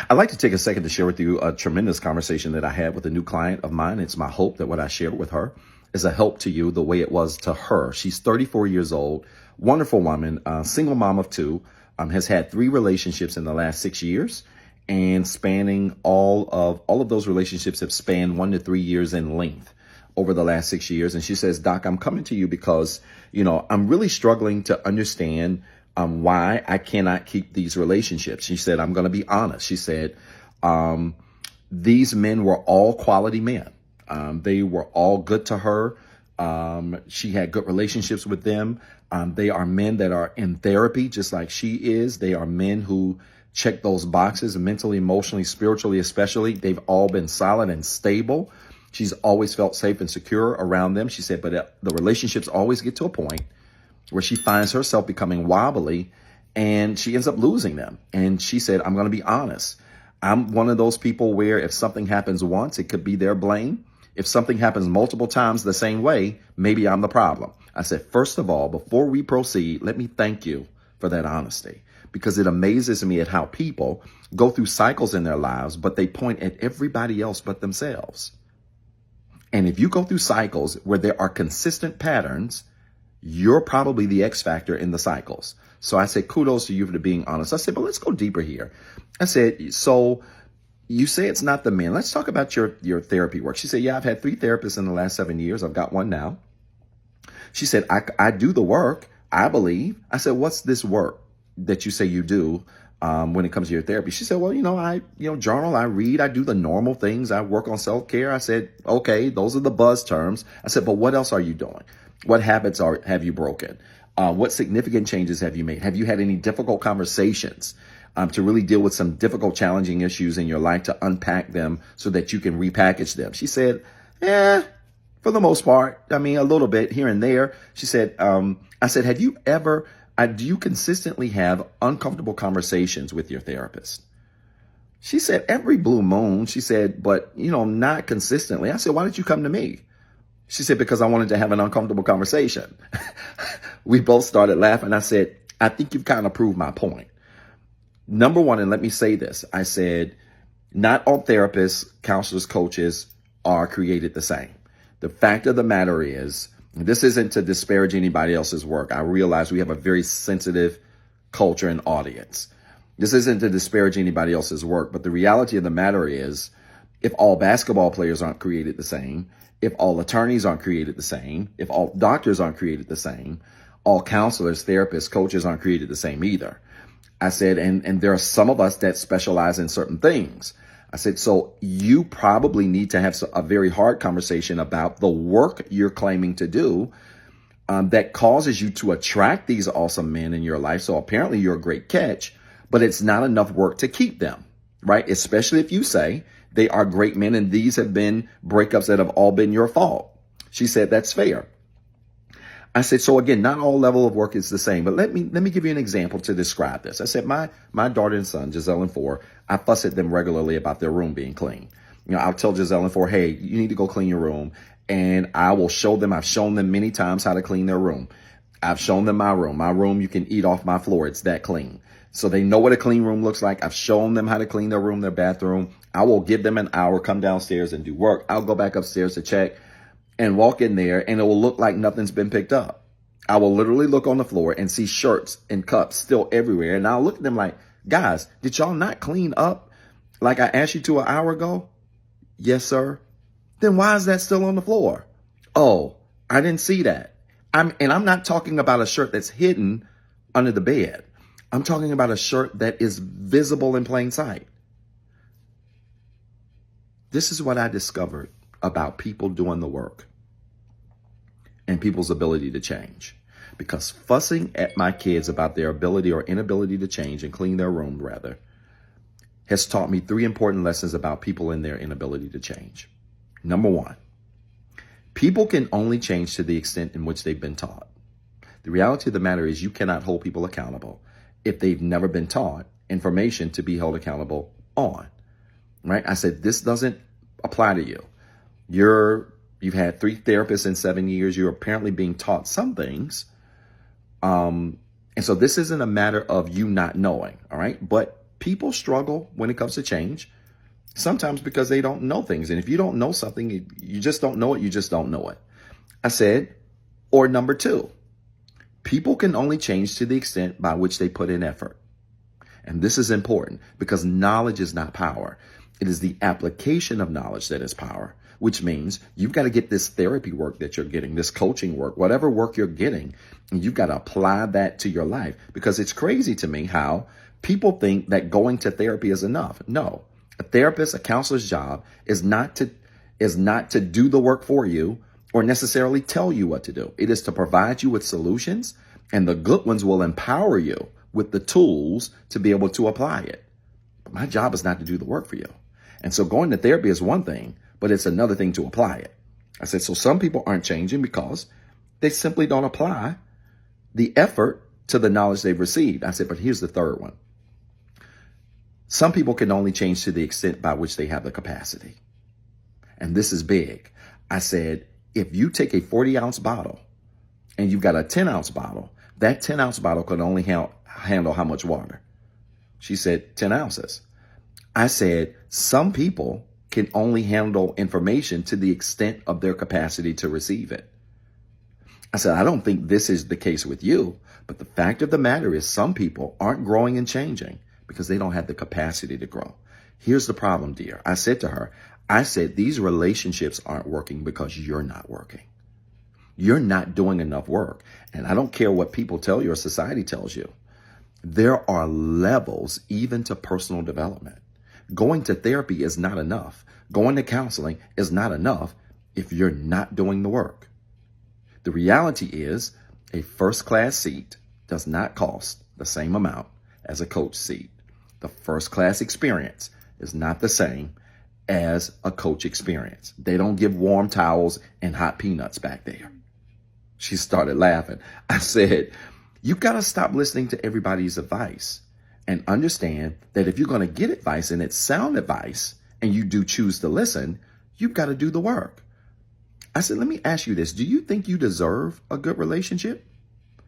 I'd like to take a second to share with you a tremendous conversation that I had with a new client of mine. It's my hope that what I shared with her is a help to you the way it was to her. She's 34 years old, wonderful woman, single mom of two, has had 3 relationships in the last 6 years, and spanning all of those relationships have spanned 1 to 3 years in length over the last 6 years. And she says, Doc, I'm coming to you because, I'm really struggling to understand why I cannot keep these relationships. She said, I'm going to be honest. She said, these men were all quality men. They were all good to her. She had good relationships with them. They are men that are in therapy, just like she is. They are men who check those boxes mentally, emotionally, spiritually, especially. They've all been solid and stable. She's always felt safe and secure around them. She said, but the relationships always get to a point where she finds herself becoming wobbly and she ends up losing them. And she said, I'm going to be honest. I'm one of those people where if something happens once, it could be their blame. If something happens multiple times the same way, maybe I'm the problem. I said, first of all, before we proceed, let me thank you for that honesty, because it amazes me at how people go through cycles in their lives, but they point at everybody else but themselves. And if you go through cycles where there are consistent patterns, you're probably the X factor in the cycles. So I said, kudos to you for being honest. I said, but let's go deeper here. I said, so you say it's not the men. Let's talk about your therapy work. She said, yeah, I've had 3 therapists in the last 7 years. I've got one now. She said, I do the work, I believe. I said, what's this work that you say you do when it comes to your therapy? She said, well, I journal, I read, I do the normal things. I work on self-care. I said, okay, those are the buzz terms. I said, but what else are you doing? What habits have you broken? What significant changes have you made? Have you had any difficult conversations to really deal with some difficult, challenging issues in your life, to unpack them so that you can repackage them? She said, for the most part, a little bit here and there. She said, I said, have you ever, do you consistently have uncomfortable conversations with your therapist? She said, every blue moon. She said, but, not consistently. I said, why did you come to me? She said, because I wanted to have an uncomfortable conversation. We both started laughing. I said, I think you've kind of proved my point. Number one, and let me say this, I said, not all therapists, counselors, coaches are created the same. The fact of the matter is, this isn't to disparage anybody else's work. I realize we have a very sensitive culture and audience. This isn't to disparage anybody else's work, but the reality of the matter is, if all basketball players aren't created the same, if all attorneys aren't created the same, if all doctors aren't created the same, all counselors, therapists, coaches aren't created the same either. I said, and there are some of us that specialize in certain things. I said, so you probably need to have a very hard conversation about the work you're claiming to do that causes you to attract these awesome men in your life. So apparently you're a great catch, but it's not enough work to keep them, right? Especially if you say they are great men and these have been breakups that have all been your fault. She said, that's fair. I said, so again, not all level of work is the same, but let me give you an example to describe this. I said, my daughter and son, Giselle and 4, I fuss at them regularly about their room being clean. I'll tell Giselle and 4, hey, you need to go clean your room. And I will show them, I've shown them many times how to clean their room. I've shown them my room. My room, you can eat off my floor. It's that clean. So they know what a clean room looks like. I've shown them how to clean their room, their bathroom. I will give them an hour, come downstairs and do work. I'll go back upstairs to check and walk in there, and it will look like nothing's been picked up. I will literally look on the floor and see shirts and cups still everywhere. And I'll look at them like, guys, did y'all not clean up like I asked you to an hour ago? Yes, sir. Then why is that still on the floor? Oh, I didn't see that. I'm not talking about a shirt that's hidden under the bed. I'm talking about a shirt that is visible in plain sight. This is what I discovered about people doing the work and people's ability to change. Because fussing at my kids about their ability or inability to change and clean their room, rather, has taught me 3 important lessons about people and their inability to change. Number 1, people can only change to the extent in which they've been taught. The reality of the matter is you cannot hold people accountable if they've never been taught information to be held accountable on, right? I said, this doesn't apply to you. You've had 3 therapists in 7 years. You're apparently being taught some things. And so this isn't a matter of you not knowing, all right? But People struggle when it comes to change, sometimes because they don't know things. And if you don't know something, you just don't know it. You just don't know it. I said, or number two, people can only change to the extent by which they put in effort. And this is important because knowledge is not power. It is the application of knowledge that is power, which means you've got to get this therapy work that you're getting, this coaching work, whatever work you're getting, and you've got to apply that to your life. Because it's crazy to me how people think that going to therapy is enough. No, a therapist, a counselor's job is not to do the work for you or necessarily tell you what to do. It is to provide you with solutions, and the good ones will empower you with the tools to be able to apply it. But my job is not to do the work for you. And so going to therapy is one thing, but it's another thing to apply it. I said, so some people aren't changing because they simply don't apply the effort to the knowledge they've received. I said, but here's the third one. Some people can only change to the extent by which they have the capacity. And this is big. I said, if you take a 40-ounce bottle and you've got a 10-ounce bottle, that 10-ounce bottle can only handle how much water? She said 10 ounces. I said, some people can only handle information to the extent of their capacity to receive it. I said, I don't think this is the case with you, but the fact of the matter is some people aren't growing and changing because they don't have the capacity to grow. Here's the problem, dear. I said to her, these relationships aren't working because you're not working. You're not doing enough work. And I don't care what people tell you or society tells you. There are levels even to personal development. Going to therapy is not enough. Going to counseling is not enough if you're not doing the work. The reality is a first-class seat does not cost the same amount as a coach seat. The first-class experience is not the same as a coach experience. They don't give warm towels and hot peanuts back there. She started laughing. I said, you've got to stop listening to everybody's advice and understand that if you're going to get advice and it's sound advice and you do choose to listen, you've got to do the work. I said, let me ask you this. Do you think you deserve a good relationship?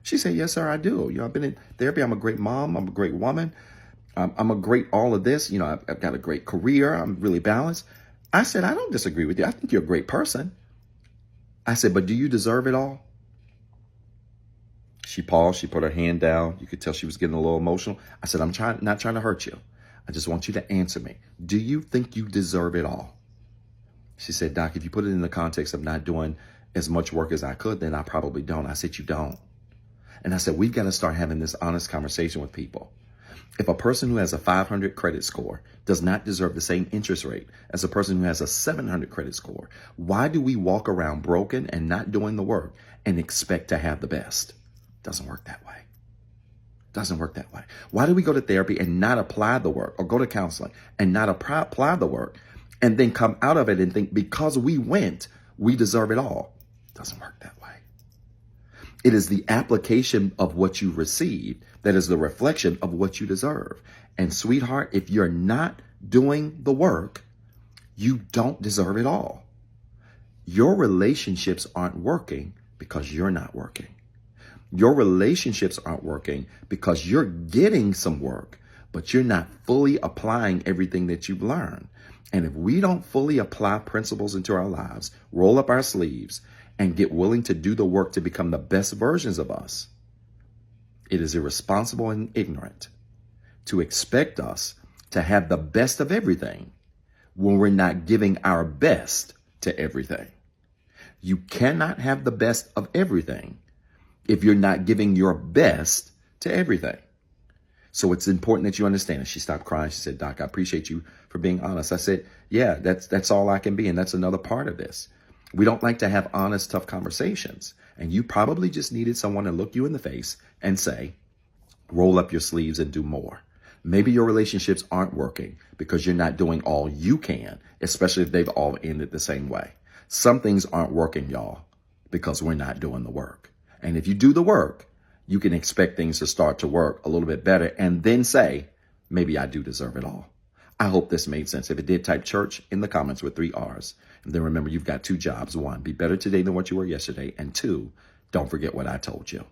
She said, yes, sir, I do. I've been in therapy. I'm a great mom. I'm a great woman. I'm a great all of this. I've got a great career. I'm really balanced. I said, I don't disagree with you. I think you're a great person. I said, but do you deserve it all? She paused. She put her hand down. You could tell she was getting a little emotional. I said, I'm not trying to hurt you. I just want you to answer me. Do you think you deserve it all? She said, Doc, if you put it in the context of not doing as much work as I could, then I probably don't. I said, you don't. And I said, we've got to start having this honest conversation with people. If a person who has a 500 credit score does not deserve the same interest rate as a person who has a 700 credit score, why do we walk around broken and not doing the work and expect to have the best? Doesn't work that way. Doesn't work that way. Why do we go to therapy and not apply the work, or go to counseling and not apply the work and then come out of it and think because we went, we deserve it all? Doesn't work that way. It is the application of what you received that is the reflection of what you deserve. And sweetheart, if you're not doing the work, you don't deserve it all. Your relationships aren't working because you're not working. Your relationships aren't working because you're getting some work, but you're not fully applying everything that you've learned. And if we don't fully apply principles into our lives, roll up our sleeves, and get willing to do the work to become the best versions of us, it is irresponsible and ignorant to expect us to have the best of everything when we're not giving our best to everything. You cannot have the best of everything if you're not giving your best to everything. So it's important that you understand. And she stopped crying. She said, Doc, I appreciate you for being honest. I said, yeah, that's all I can be. And that's another part of this. We don't like to have honest, tough conversations. And you probably just needed someone to look you in the face and say, roll up your sleeves and do more. Maybe your relationships aren't working because you're not doing all you can, especially if they've all ended the same way. Some things aren't working, y'all, because we're not doing the work. And if you do the work, you can expect things to start to work a little bit better and then say, maybe I do deserve it all. I hope this made sense. If it did, type church in the comments with 3 R's. And then remember, you've got 2 jobs. 1, be better today than what you were yesterday. And 2, don't forget what I told you.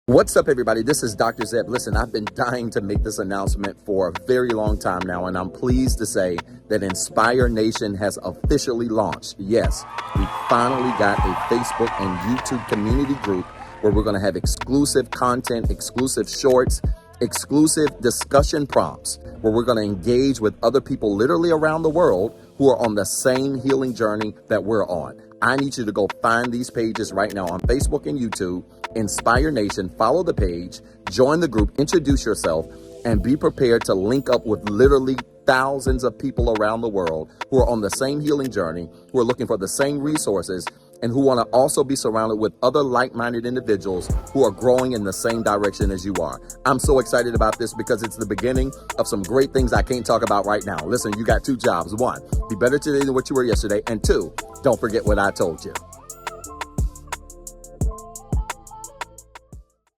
What's up, everybody? This is Dr. Zeb. Listen, I've been dying to make this announcement for a very long time now, and I'm pleased to say that Inspire Nation has officially launched. Yes, we finally got a Facebook and YouTube community group where we're going to have exclusive content, exclusive shorts, exclusive discussion prompts, where we're going to engage with other people literally around the world who are on the same healing journey that we're on. I need you to go find these pages right now on Facebook and YouTube. Inspire Nation, follow the page, join the group, introduce yourself, and be prepared to link up with literally thousands of people around the world who are on the same healing journey, who are looking for the same resources, and who want to also be surrounded with other like-minded individuals who are growing in the same direction as you are. I'm so excited about this because it's the beginning of some great things I can't talk about right now. Listen, you got two jobs. One, be better today than what you were yesterday. And two, don't forget what I told you.